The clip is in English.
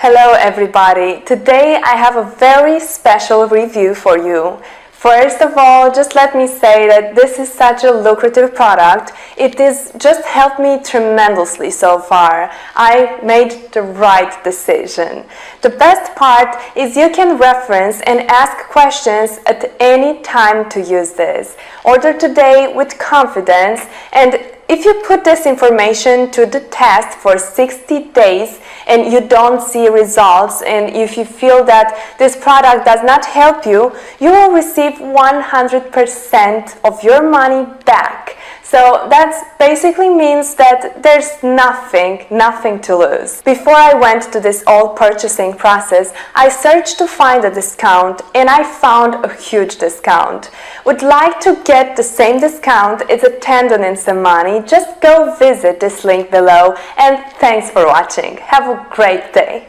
Hello everybody! Today I have a very special review for you. First of all, just let me say that this is such a lucrative product. It has just helped me tremendously so far. I made the right decision. The best part is you can reference and ask questions at any time to use this. Order today with confidence, and if you put this information to the test for 60 days and you don't see results, and if you feel that this product does not help you, you will receive 100% of your money back. So that basically means that there's nothing to lose. Before I went to this whole purchasing process, I searched to find a discount and I found a huge discount. Would like to get the same discount? It's a tendon in some money. Just go visit this link below, and thanks for watching. Have a great day.